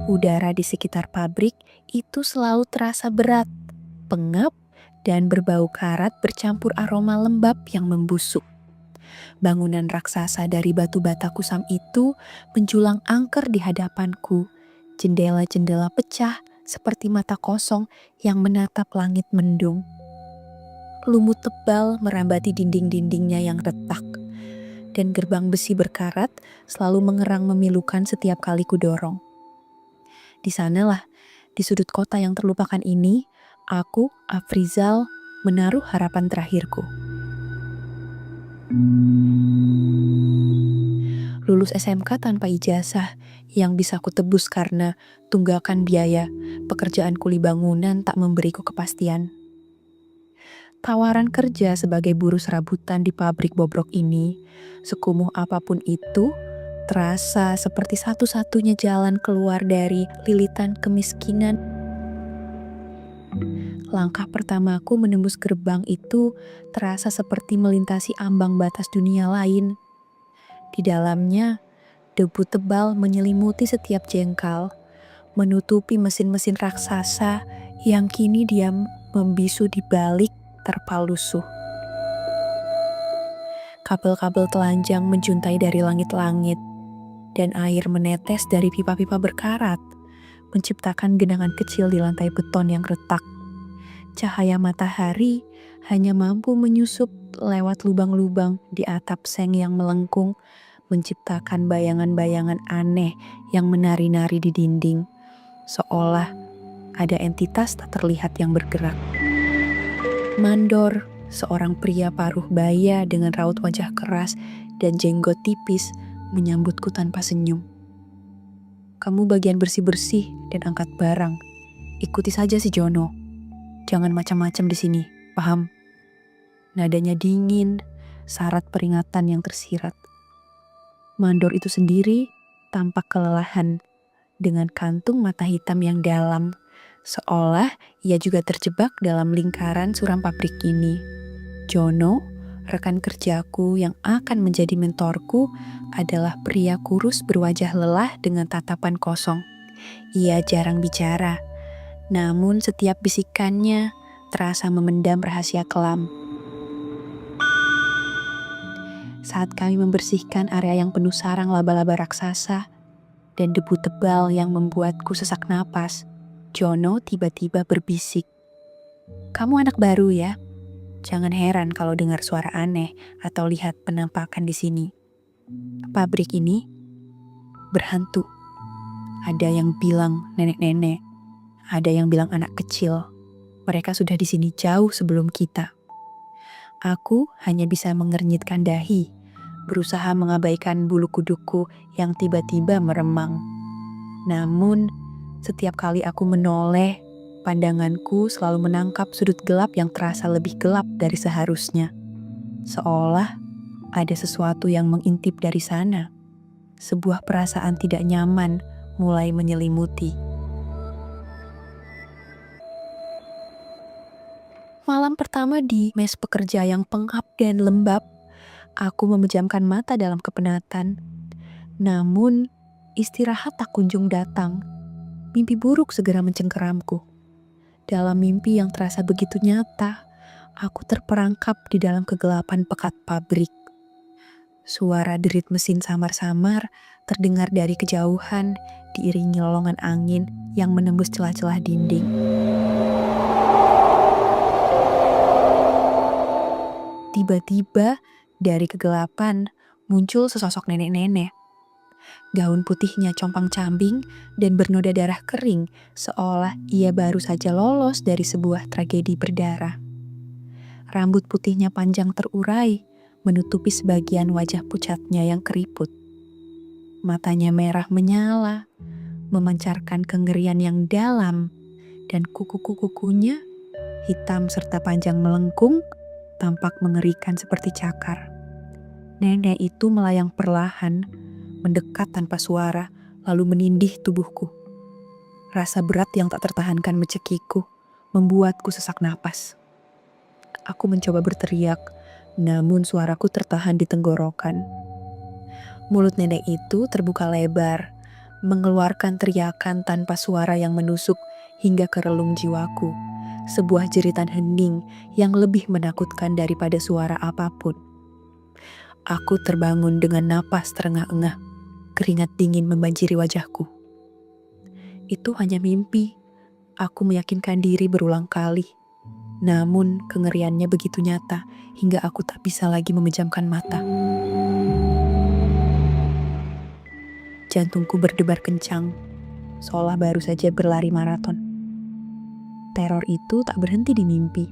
Udara di sekitar pabrik itu selalu terasa berat, pengap, dan berbau karat bercampur aroma lembab yang membusuk. Bangunan raksasa dari batu bata kusam itu menjulang angker di hadapanku. Jendela-jendela pecah seperti mata kosong yang menatap langit mendung. Lumut tebal merambati dinding-dindingnya yang retak, dan gerbang besi berkarat selalu mengerang memilukan setiap kali kudorong. Di sanalah, di sudut kota yang terlupakan ini, aku, Afrizal, menaruh harapan terakhirku. Lulus SMK tanpa ijazah yang bisa ku tebus karena tunggakan biaya, pekerjaan kuli bangunan tak memberiku kepastian. Tawaran kerja sebagai buruh serabutan di pabrik bobrok ini, sekumuh apapun itu, terasa seperti satu-satunya jalan keluar dari lilitan kemiskinan. Langkah pertamaku menembus gerbang itu terasa seperti melintasi ambang batas dunia lain. Di dalamnya, debu tebal menyelimuti setiap jengkal, menutupi mesin-mesin raksasa yang kini diam membisu di balik terpal lusuh. Kabel-kabel telanjang menjuntai dari langit-langit, dan air menetes dari pipa-pipa berkarat, menciptakan genangan kecil di lantai beton yang retak. Cahaya matahari hanya mampu menyusup lewat lubang-lubang di atap seng yang melengkung, menciptakan bayangan-bayangan aneh yang menari-nari di dinding, seolah ada entitas tak terlihat yang bergerak. Mandor, seorang pria paruh baya dengan raut wajah keras dan jenggot tipis, menyambutku tanpa senyum. Kamu bagian bersih-bersih dan angkat barang. Ikuti saja si Jono. Jangan macam-macam di sini, paham? Nadanya dingin, syarat peringatan yang tersirat. Mandor itu sendiri tampak kelelahan, dengan kantung mata hitam yang dalam, seolah ia juga terjebak dalam lingkaran suram pabrik ini. Jono, rekan kerjaku yang akan menjadi mentorku, adalah pria kurus berwajah lelah dengan tatapan kosong. Ia jarang bicara, namun setiap bisikannya terasa memendam rahasia kelam. Saat kami membersihkan area yang penuh sarang laba-laba raksasa dan debu tebal yang membuatku sesak napas, Jono tiba-tiba berbisik. Kamu anak baru ya? Jangan heran kalau dengar suara aneh atau lihat penampakan di sini. Pabrik ini berhantu. Ada yang bilang nenek-nenek, ada yang bilang anak kecil. Mereka sudah di sini jauh sebelum kita. Aku hanya bisa mengernyitkan dahi, berusaha mengabaikan bulu kuduku yang tiba-tiba meremang. Namun, setiap kali aku menoleh, pandanganku selalu menangkap sudut gelap yang terasa lebih gelap dari seharusnya. Seolah ada sesuatu yang mengintip dari sana. Sebuah perasaan tidak nyaman mulai menyelimuti. Malam pertama di mes pekerja yang pengap dan lembab, aku memejamkan mata dalam kepenatan. Namun, istirahat tak kunjung datang. Mimpi buruk segera mencengkeramku. Dalam mimpi yang terasa begitu nyata, aku terperangkap di dalam kegelapan pekat pabrik. Suara derit mesin samar-samar terdengar dari kejauhan, diiringi lolongan angin yang menembus celah-celah dinding. Tiba-tiba, dari kegelapan, muncul sesosok nenek-nenek. Gaun putihnya compang-cambing dan bernoda darah kering, seolah ia baru saja lolos dari sebuah tragedi berdarah. Rambut putihnya panjang terurai, menutupi sebagian wajah pucatnya yang keriput. Matanya merah menyala, memancarkan kengerian yang dalam, dan kuku-kukunya hitam serta panjang melengkung, tampak mengerikan seperti cakar. Nenek itu melayang perlahan, mendekat tanpa suara, lalu menindih tubuhku. Rasa berat yang tak tertahankan mencekiku, membuatku sesak napas. Aku mencoba berteriak, namun suaraku tertahan di tenggorokan. Mulut nenek itu terbuka lebar, mengeluarkan teriakan tanpa suara yang menusuk hingga ke relung jiwaku. Sebuah jeritan hening yang lebih menakutkan daripada suara apapun. Aku terbangun dengan napas terengah-engah, keringat dingin membanjiri wajahku. Itu hanya mimpi, aku meyakinkan diri berulang kali. Namun kengeriannya begitu nyata hingga aku tak bisa lagi memejamkan mata. Jantungku berdebar kencang, seolah baru saja berlari maraton. Teror itu tak berhenti di mimpi.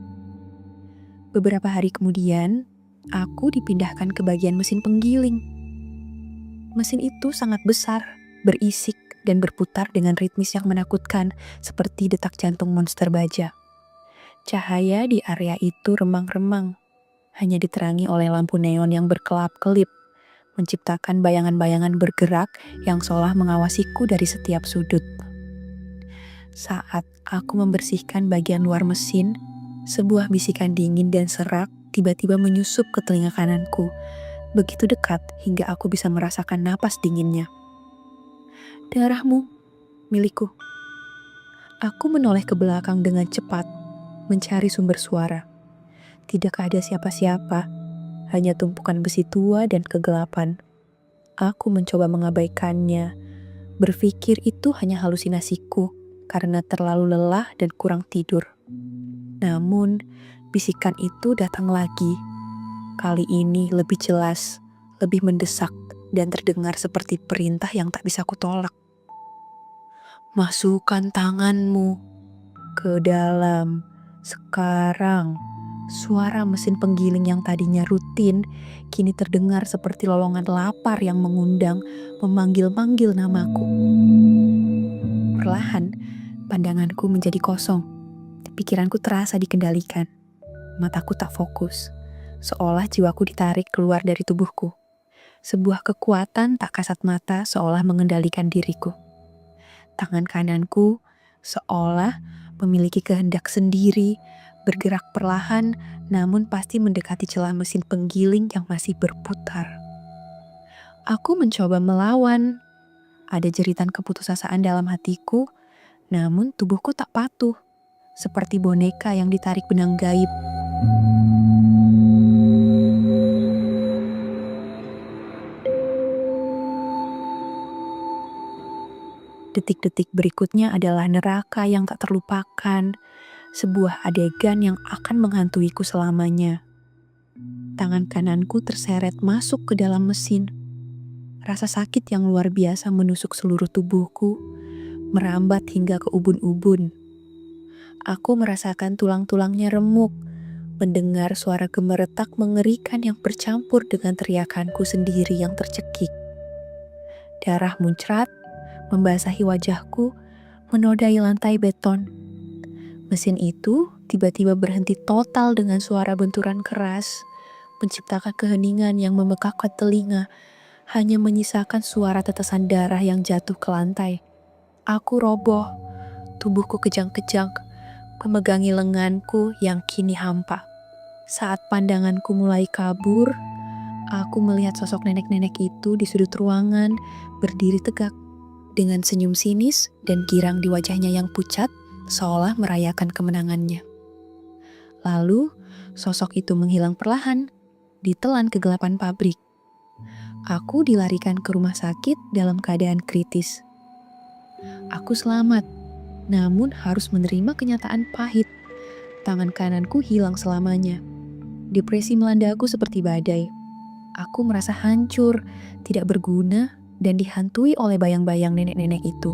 Beberapa hari kemudian, aku dipindahkan ke bagian mesin penggiling. Mesin itu sangat besar, berisik, dan berputar dengan ritmis yang menakutkan seperti detak jantung monster baja. Cahaya di area itu remang-remang, hanya diterangi oleh lampu neon yang berkelap-kelip, menciptakan bayangan-bayangan bergerak yang seolah mengawasiku dari setiap sudut. Saat aku membersihkan bagian luar mesin, sebuah bisikan dingin dan serak tiba-tiba menyusup ke telinga kananku, begitu dekat hingga aku bisa merasakan napas dinginnya. "Darahmu, milikku." Aku menoleh ke belakang dengan cepat, mencari sumber suara. Tidak ada siapa-siapa, hanya tumpukan besi tua dan kegelapan. Aku mencoba mengabaikannya, berpikir itu hanya halusinasiku karena terlalu lelah dan kurang tidur. Namun, bisikan itu datang lagi. Kali ini lebih jelas, lebih mendesak, dan terdengar seperti perintah yang tak bisa kutolak. "Masukkan tanganmu ke dalam sekarang." Suara mesin penggiling yang tadinya rutin, kini terdengar seperti lolongan lapar yang mengundang, memanggil-manggil namaku. Perlahan, pandanganku menjadi kosong. Pikiranku terasa dikendalikan. Mataku tak fokus, seolah jiwaku ditarik keluar dari tubuhku. Sebuah kekuatan tak kasat mata seolah mengendalikan diriku. Tangan kananku seolah memiliki kehendak sendiri, bergerak perlahan namun pasti mendekati celah mesin penggiling yang masih berputar. Aku mencoba melawan. Ada jeritan keputusasaan dalam hatiku, namun tubuhku tak patuh, seperti boneka yang ditarik benang gaib. Detik-detik berikutnya adalah neraka yang tak terlupakan, sebuah adegan yang akan menghantuiku selamanya. Tangan kananku terseret masuk ke dalam mesin. Rasa sakit yang luar biasa menusuk seluruh tubuhku, merambat hingga ke ubun-ubun. Aku merasakan tulang-tulangnya remuk, mendengar suara gemeretak mengerikan yang bercampur dengan teriakanku sendiri yang tercekik. Darah muncrat, membasahi wajahku, menodai lantai beton. Mesin itu tiba-tiba berhenti total dengan suara benturan keras, menciptakan keheningan yang memekakkan telinga, hanya menyisakan suara tetesan darah yang jatuh ke lantai. Aku roboh, tubuhku kejang-kejang, memegangi lenganku yang kini hampa. Saat pandanganku mulai kabur, aku melihat sosok nenek-nenek itu di sudut ruangan, berdiri tegak, dengan senyum sinis dan girang di wajahnya yang pucat, seolah merayakan kemenangannya. Lalu, sosok itu menghilang perlahan, ditelan kegelapan pabrik. Aku dilarikan ke rumah sakit dalam keadaan kritis. Aku selamat, namun harus menerima kenyataan pahit. Tangan kananku hilang selamanya. Depresi melanda aku seperti badai. Aku merasa hancur, tidak berguna, dan dihantui oleh bayang-bayang nenek-nenek itu.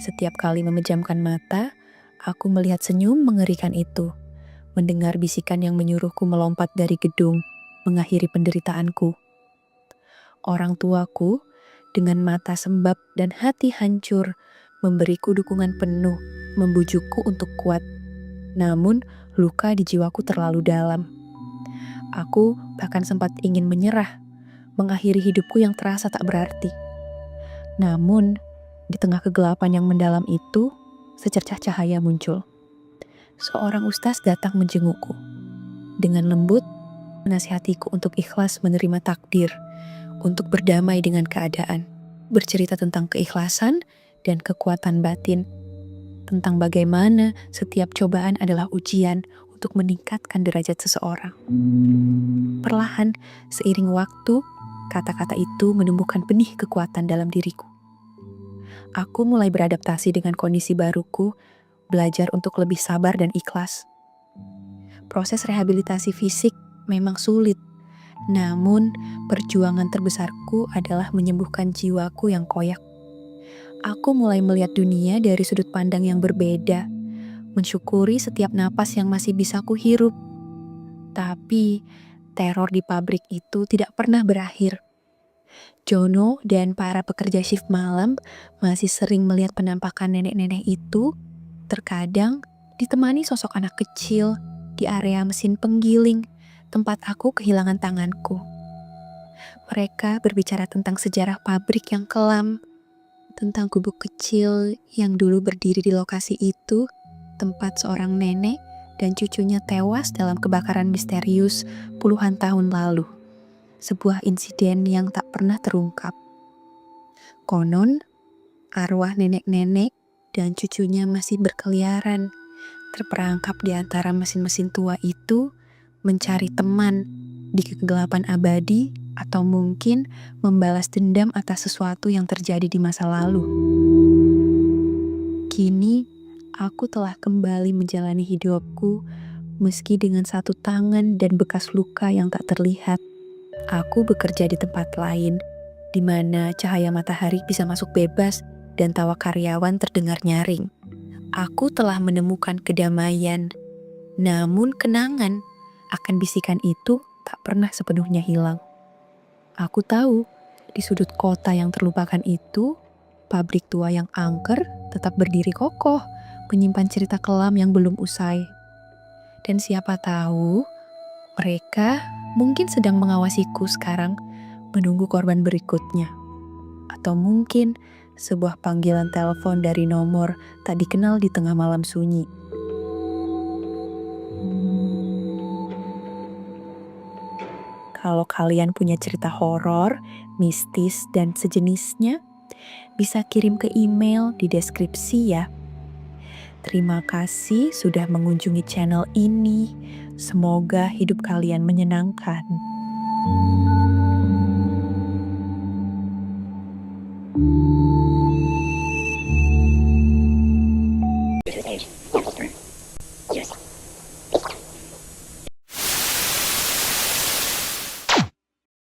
Setiap kali memejamkan mata, aku melihat senyum mengerikan itu, mendengar bisikan yang menyuruhku melompat dari gedung, mengakhiri penderitaanku. Orang tuaku, dengan mata sembab dan hati hancur, memberiku dukungan penuh, membujukku untuk kuat. Namun, luka di jiwaku terlalu dalam. Aku bahkan sempat ingin menyerah, mengakhiri hidupku yang terasa tak berarti. Namun, di tengah kegelapan yang mendalam itu, secercah cahaya muncul. Seorang ustaz datang menjengukku. Dengan lembut, menasihatiku untuk ikhlas menerima takdir, untuk berdamai dengan keadaan, bercerita tentang keikhlasan dan kekuatan batin, tentang bagaimana setiap cobaan adalah ujian untuk meningkatkan derajat seseorang. Perlahan, seiring waktu, kata-kata itu menumbuhkan benih kekuatan dalam diriku. Aku mulai beradaptasi dengan kondisi baruku, belajar untuk lebih sabar dan ikhlas. Proses rehabilitasi fisik memang sulit, namun perjuangan terbesarku adalah menyembuhkan jiwaku yang koyak. Aku mulai melihat dunia dari sudut pandang yang berbeda, mensyukuri setiap napas yang masih bisa kuhirup. Tapi teror di pabrik itu tidak pernah berakhir. Jono dan para pekerja shift malam masih sering melihat penampakan nenek-nenek itu, terkadang ditemani sosok anak kecil di area mesin penggiling, tempat aku kehilangan tanganku. Mereka berbicara tentang sejarah pabrik yang kelam, tentang gubuk kecil yang dulu berdiri di lokasi itu, tempat seorang nenek dan cucunya tewas dalam kebakaran misterius puluhan tahun lalu. Sebuah insiden yang tak pernah terungkap. Konon, arwah nenek-nenek dan cucunya masih berkeliaran, terperangkap di antara mesin-mesin tua itu, mencari teman di kegelapan abadi atau mungkin membalas dendam atas sesuatu yang terjadi di masa lalu. Kini, aku telah kembali menjalani hidupku meski dengan satu tangan dan bekas luka yang tak terlihat. Aku bekerja di tempat lain, di mana cahaya matahari bisa masuk bebas dan tawa karyawan terdengar nyaring. Aku telah menemukan kedamaian, namun kenangan akan bisikan itu tak pernah sepenuhnya hilang. Aku tahu, di sudut kota yang terlupakan itu, pabrik tua yang angker tetap berdiri kokoh, menyimpan cerita kelam yang belum usai. Dan siapa tahu, mereka mungkin sedang mengawasiku sekarang, menunggu korban berikutnya. Atau mungkin sebuah panggilan telepon dari nomor tak dikenal di tengah malam sunyi. Kalau kalian punya cerita horor, mistis, dan sejenisnya, bisa kirim ke email di deskripsi ya. Terima kasih sudah mengunjungi channel ini. Semoga hidup kalian menyenangkan.